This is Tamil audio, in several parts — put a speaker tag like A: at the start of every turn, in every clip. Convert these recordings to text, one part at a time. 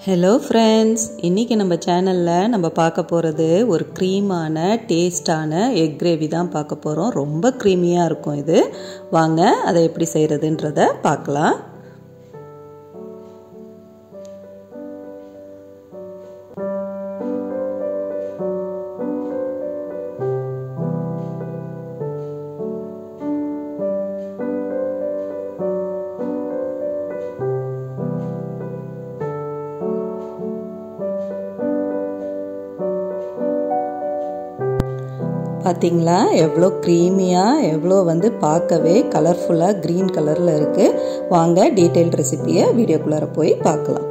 A: ஹலோ ஃப்ரெண்ட்ஸ், இன்றைக்கி நம்ம சேனலில் நம்ம பார்க்க போகிறது ஒரு க்ரீமான டேஸ்டான எக் கிரேவி தான் பார்க்க போகிறோம். ரொம்ப க்ரீமியாக இருக்கும் இது. வாங்க அதை எப்படி செய்கிறதுன்றதை பார்க்கலாம். பார்த்தீங்களா எவ்வளோ க்ரீமியாக, எவ்வளோ பார்க்கவே கலர்ஃபுல்லாக க்ரீன் கலரில் இருக்குது. வாங்க டீட்டெயில் ரெசிப்பியை வீடியோக்குள்ளார போய் பார்க்கலாம்.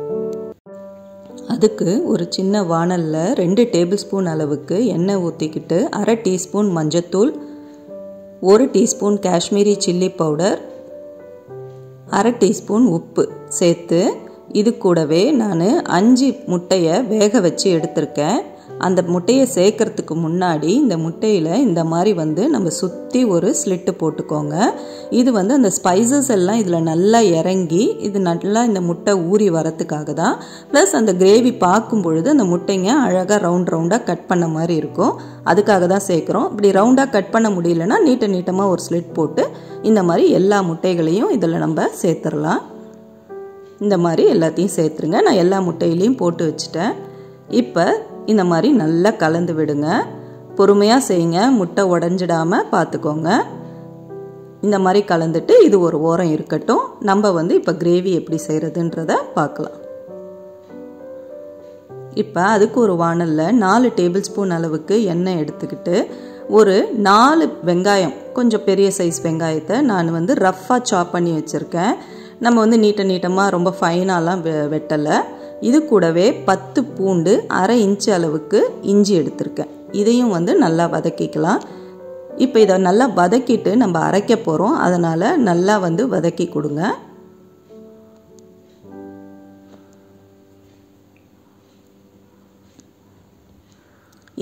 A: அதுக்கு ஒரு சின்ன வாணலில் 2 டேபிள் ஸ்பூன் அளவுக்கு எண்ணெய் ஊற்றிக்கிட்டு 1/2 டீஸ்பூன் மஞ்சத்தூள், 1 teaspoon Kashmiri chilli powder, 1/2 teaspoon உப்பு சேர்த்து இது கூடவே நான் 5 முட்டையை வேக வச்சு எடுத்திருக்கேன். அந்த முட்டையை சேர்க்கறதுக்கு முன்னாடி இந்த முட்டையில் இந்த மாதிரி நம்ம சுற்றி ஒரு ஸ்லிட்டு போட்டுக்கோங்க. இது அந்த ஸ்பைசஸ் எல்லாம் இதில் நல்லா இறங்கி இது நல்லா இந்த முட்டை ஊறி வரத்துக்காக தான். ப்ளஸ் அந்த கிரேவி பார்க்கும் பொழுது அந்த முட்டைங்க அழகாக ரவுண்டாக கட் பண்ண மாதிரி இருக்கும். அதுக்காக தான் சேர்க்குறோம். இப்படி ரவுண்டாக கட் பண்ண முடியலன்னா நீட்டமாக ஒரு ஸ்லிட் போட்டு இந்த மாதிரி எல்லா முட்டைகளையும் இதில் நம்ம சேர்த்துடலாம். இந்த மாதிரி எல்லாத்தையும் சேர்த்துருங்க. நான் எல்லா முட்டையிலையும் போட்டு வச்சுட்டேன். இப்போ இந்த மாதிரி நல்லா கலந்து விடுங்க. பொறுமையாக செய்யுங்க, முட்டை உடஞ்சிடாமல் பார்த்துக்கோங்க. இந்த மாதிரி கலந்துட்டு இது ஒரு ஓரம் இருக்கட்டும். நம்ம இப்போ கிரேவி எப்படி செய்கிறதுன்றத பார்க்கலாம். இப்போ அதுக்கு ஒரு வாணலில் 4 டேபிள் ஸ்பூன் அளவுக்கு எண்ணெய் எடுத்துக்கிட்டு ஒரு 4 வெங்காயம், கொஞ்சம் பெரிய சைஸ் வெங்காயத்தை நான் ரஃப்பாக சாப் பண்ணி வச்சுருக்கேன். நம்ம நீட்டமாக ரொம்ப ஃபைனாலாம் வெட்டலை. இது கூடவே 10 பூண்டு, 1/2 இன்ச்சு அளவுக்கு இஞ்சி எடுத்திருக்கேன். இதையும் நல்லா வதக்கிக்கலாம். இப்போ இதை நல்லா வதக்கிட்டு நம்ம அரைக்க போகிறோம். அதனால் நல்லா வதக்கி கொடுங்க.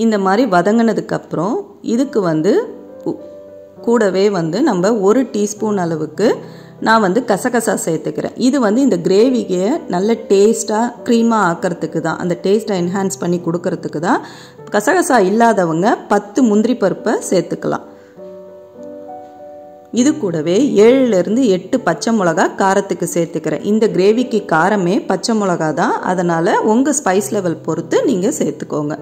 A: இந்த மாதிரி வதங்கினதுக்கப்புறம் இதுக்கு கூடவே நம்ம 1 டீஸ்பூன் அளவுக்கு நான் கசகசா சேர்த்துக்கிறேன். இது இந்த கிரேவிக்கு நல்ல டேஸ்ட்டாக க்ரீமாக ஆக்கிறதுக்கு தான், அந்த டேஸ்ட்டை என்ஹான்ஸ் பண்ணி கொடுக்கறதுக்கு தான். கசகசா இல்லாதவங்க 10 முந்திரி பருப்பை சேர்த்துக்கலாம். இது கூடவே 7லேருந்து 8 பச்சை மிளகா காரத்துக்கு சேர்த்துக்கிறேன். இந்த கிரேவிக்கு காரமே பச்சை மிளகா தான். அதனால் உங்கள் ஸ்பைஸ் லெவல் பொறுத்து நீங்கள் சேர்த்துக்கோங்க.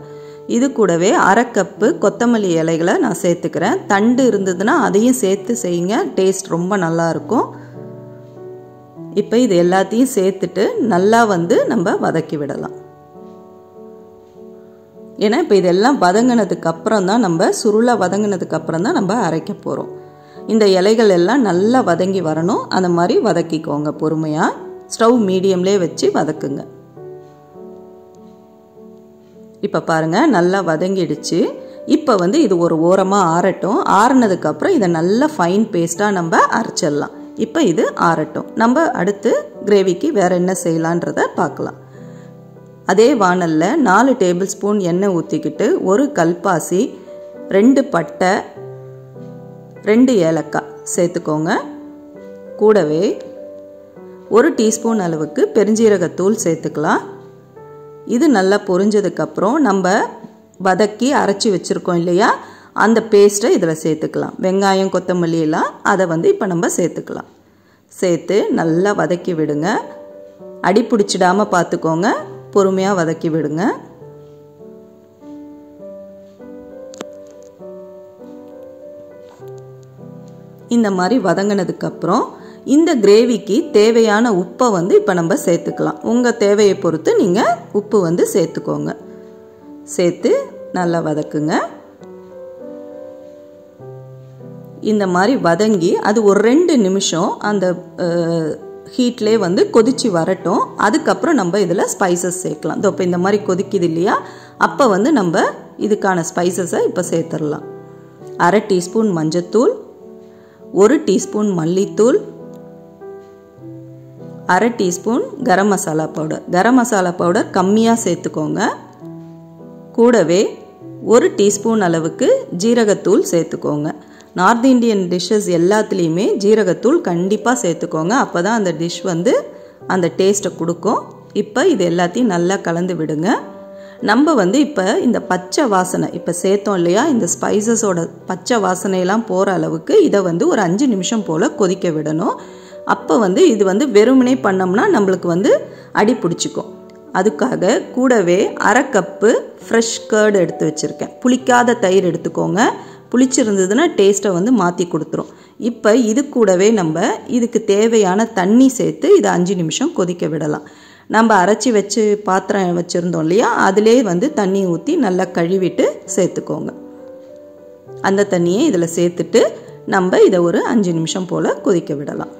A: இது கூடவே 1/2 கப்பு கொத்தமல்லி இலைகளை நான் சேர்த்துக்கிறேன். தண்டு இருந்ததுன்னா அதையும் சேர்த்து செய்யுங்க, டேஸ்ட் ரொம்ப நல்லாயிருக்கும். இப்போ இது எல்லாத்தையும் சேர்த்துட்டு நல்லா நம்ம வதக்கி விடலாம். ஏன்னா இப்போ இதெல்லாம் வதங்கினதுக்கு அப்புறம் தான் நம்ம சுருளாக வதங்கினதுக்கு அப்புறம் தான் நம்ம அரைக்க போகிறோம். இந்த இலைகள் எல்லாம் நல்லா வதங்கி வரணும். அந்த மாதிரி வதக்கிக்கோங்க பொறுமையாக. ஸ்டவ் மீடியம்லேயே வச்சு வதக்குங்க. இப்போ பாருங்கள் நல்லா வதங்கிடுச்சு. இப்போ இது ஒரு ஓரமாக ஆறட்டும். ஆறுனதுக்கப்புறம் இதை நல்லா ஃபைன் பேஸ்ட்டாக நம்ம அரைச்சிடலாம். இப்போ இது ஆறட்டும். நம்ம அடுத்து கிரேவிக்கு வேறு என்ன செய்யலான்றதை பார்க்கலாம். அதே வாணலில் 4 டேபிள் ஸ்பூன் எண்ணெய் ஊற்றிக்கிட்டு 1 கல்பாசி, 2 பட்டை, 2 ஏலக்காய் சேர்த்துக்கோங்க. கூடவே 1 டீஸ்பூன் அளவுக்கு பெருஞ்சீரகத்தூள் சேர்த்துக்கலாம். இது நல்லா பொரிஞ்சதுக்கப்புறம் நம்ம வதக்கி அரைச்சி வச்சுருக்கோம் இல்லையா, அந்த பேஸ்ட்டை இதில் சேர்த்துக்கலாம். வெங்காயம், கொத்தமல்லி எல்லாம் அதை இப்போ நம்ம சேர்த்துக்கலாம். சேர்த்து நல்லா வதக்கி விடுங்க. அடி பிடிச்சிடாமல் பார்த்துக்கோங்க. பொறுமையாக வதக்கி விடுங்க. இந்த மாதிரி வதங்கினதுக்கப்புறம் இந்த கிரேவிக்கு தேவையான உப்பை இப்போ நம்ம சேர்த்துக்கலாம். உங்கள் தேவையை பொறுத்து நீங்கள் உப்பு சேர்த்துக்கோங்க. சேர்த்து நல்லா வதக்குங்க. இந்த மாதிரி வதங்கி அது ஒரு 2 நிமிஷம் அந்த ஹீட்லேயே கொதிச்சு வரட்டும். அதுக்கப்புறம் நம்ம இதில் ஸ்பைசஸ் சேர்க்கலாம். இப்போ இந்த மாதிரி கொதிக்குது இல்லையா, அப்போ நம்ம இதுக்கான ஸ்பைசஸை இப்போ சேர்த்துடலாம். 1/2 டீஸ்பூன் மஞ்சத்தூள், 1 டீஸ்பூன் மல்லித்தூள், 1/2 teaspoon garam masala powder. Garam masala powder கம்மியாக சேர்த்துக்கோங்க. கூடவே 1 டீஸ்பூன் அளவுக்கு ஜீரகத்தூள் சேர்த்துக்கோங்க. நார்த் இந்தியன் டிஷ்ஷஸ் எல்லாத்துலேயுமே ஜீரகத்தூள் கண்டிப்பாக சேர்த்துக்கோங்க. அப்போ தான் அந்த டிஷ் அந்த டேஸ்ட்டை கொடுக்கும். இப்போ இது எல்லாத்தையும் நல்லா கலந்து விடுங்க. நம்ம வந்து இப்போ இந்த பச்சை வாசனை இப்போ சேர்த்தோம் இல்லையா, இந்த ஸ்பைசஸோட பச்சை வாசனையெல்லாம் போகிற அளவுக்கு இதை வந்து ஒரு 5 நிமிஷம் போல் கொதிக்க விடணும். அப்போ வந்து இது வந்து வெறுமனே பண்ணோம்னா நம்மளுக்கு வந்து அடி பிடிச்சிக்கும். அதுக்காக கூடவே 1/2 கப்பு ஃப்ரெஷ் கர்டு எடுத்து வச்சுருக்கேன். புளிக்காத தயிர் எடுத்துக்கோங்க. புளிச்சிருந்ததுன்னா டேஸ்ட்டை வந்து மாற்றி கொடுத்துரும். இப்போ இது கூடவே நம்ம இதுக்கு தேவையான தண்ணி சேர்த்து இதை 5 நிமிஷம் கொதிக்க விடலாம். நம்ம அரைச்சி வச்சு பாத்திரம் வச்சுருந்தோம் இல்லையா, அதிலே வந்து தண்ணி ஊற்றி நல்லா கழுவிட்டு சேர்த்துக்கோங்க. அந்த தண்ணியை இதில் சேர்த்துட்டு நம்ம இதை ஒரு 5 நிமிஷம் போல் கொதிக்க விடலாம்.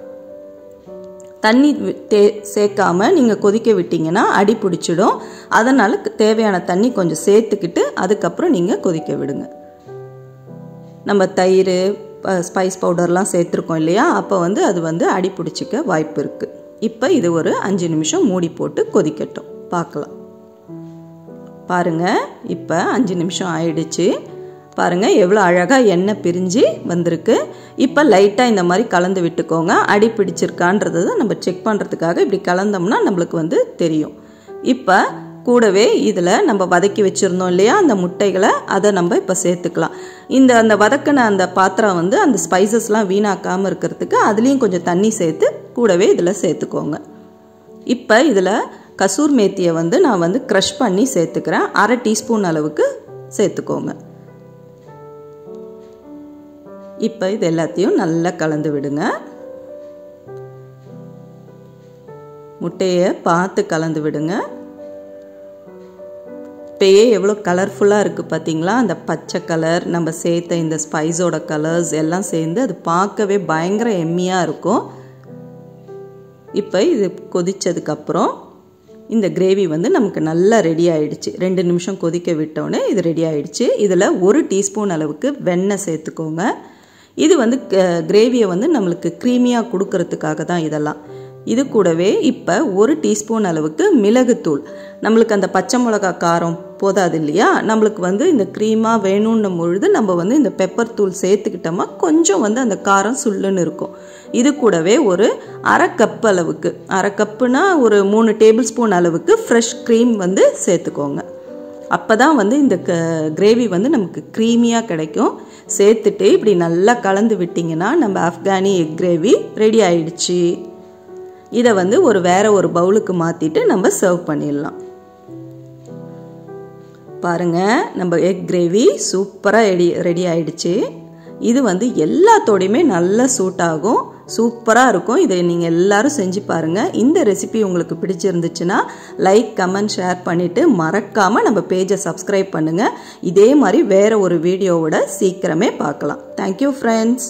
A: தண்ணி சேர்க்காம நீங்கள் கொதிக்க விட்டீங்கன்னா அடி பிடிச்சிடும். அதனால் தேவையான தண்ணி கொஞ்சம் சேர்த்துக்கிட்டு அதுக்கப்புறம் நீங்கள் கொதிக்க விடுங்க. நம்ம தயிர் ஸ்பைஸ் பவுடர்லாம் சேர்த்துருக்கோம் இல்லையா, அப்போ வந்து அது வந்து அடி பிடிச்சிக்க வாய்ப்பு இருக்குது. இப்போ இது ஒரு 5 நிமிஷம் மூடி போட்டு கொதிக்கட்டும், பார்க்கலாம். பாருங்கள், இப்போ 5 நிமிஷம் ஆயிடுச்சு. பாருங்கள் எவ்வளோ அழகாக எண்ணெய் பிரிஞ்சு வந்திருக்கு. இப்போ லைட்டாக இந்த மாதிரி கலந்து விட்டுக்கோங்க. அடி பிடிச்சிருக்கான்றது நம்ம செக் பண்ணுறதுக்காக இப்படி கலந்தோம்னா நம்மளுக்கு வந்து தெரியும். இப்போ கூடவே இதில் நம்ம வதக்கி வச்சுருந்தோம் இல்லையா அந்த முட்டைகளை, அதை நம்ம இப்போ சேர்த்துக்கலாம். அந்த வதக்கின அந்த பாத்திரம் வந்து அந்த ஸ்பைசஸ்லாம் வீணாக்காமல் இருக்கிறதுக்கு அதுலேயும் கொஞ்சம் தண்ணி சேர்த்து கூடவே இதில் சேர்த்துக்கோங்க. இப்போ இதில் கசூர் மேத்தியை வந்து நான் வந்து க்ரஷ் பண்ணி சேர்த்துக்கிறேன். 1/2 டீஸ்பூன் அளவுக்கு சேர்த்துக்கோங்க. இப்போ இது எல்லாத்தையும் நல்லா கலந்து விடுங்க. முட்டையை பார்த்து கலந்து விடுங்க. இப்போயே எவ்வளோ கலர்ஃபுல்லாக இருக்குது பார்த்தீங்களா, அந்த பச்சை கலர் நம்ம சேர்த்த இந்த ஸ்பைஸோட கலர்ஸ் எல்லாம் சேர்ந்து அது பார்க்கவே பயங்கர எம்மியாக இருக்கும். இப்போ இது கொதித்ததுக்கப்புறம் இந்த கிரேவி வந்து நமக்கு நல்லா ரெடி ஆகிடுச்சு. 2 நிமிஷம் கொதிக்க விட்டோன்னே இது ரெடி ஆகிடுச்சு. இதில் 1 டீஸ்பூன் அளவுக்கு வெண்ணெய் சேர்த்துக்கோங்க. இது வந்து கிரேவியை வந்து நம்மளுக்கு க்ரீமியாக கொடுக்கறதுக்காக தான் இதெல்லாம். இது கூடவே இப்போ 1 டீஸ்பூன் அளவுக்கு மிளகுத்தூள். நம்மளுக்கு அந்த பச்சை மிளகா காரம் போதாது இல்லையா, நம்மளுக்கு வந்து இந்த க்ரீமாக வேணும்னும் பொழுது நம்ம வந்து இந்த பெப்பர் தூள் சேர்த்துக்கிட்டோமா கொஞ்சம் வந்து அந்த காரம் சுள்ளுன்னு இருக்கும். இது கூடவே ஒரு 1/2 கப் அளவுக்கு, 1/2 கப்புனா ஒரு 3 டேபிள் ஸ்பூன் அளவுக்கு ஃப்ரெஷ் க்ரீம் வந்து சேர்த்துக்கோங்க. அப்போ தான் வந்து இந்த கிரேவி வந்து நமக்கு க்ரீமியாக கிடைக்கும். சேர்த்துட்டு இப்படி நல்லா கலந்து விட்டிங்கன்னா நம்ம ஆஃப்கானி எக் கிரேவி ரெடி ஆயிடுச்சு. இதை வந்து வேற ஒரு பவுலுக்கு மாற்றிட்டு நம்ம சர்வ் பண்ணிடலாம். பாருங்கள், நம்ம எக் கிரேவி சூப்பராக ரெடி ஆயிடுச்சு. இது வந்து எல்லாத்தோடையுமே நல்லா சூட் ஆகும், சூப்பராக இருக்கும். இதை நீங்கள் எல்லாரும் செஞ்சு பாருங்கள். இந்த ரெசிபி உங்களுக்கு பிடிச்சிருந்துச்சுன்னா லைக், கமெண்ட், ஷேர் பண்ணிவிட்டு மறக்காமல் நம்ம பேஜை சப்ஸ்கிரைப் பண்ணுங்கள். இதே மாதிரி வேறு ஒரு வீடியோவோட சீக்கிரமே பார்க்கலாம். Thank you friends.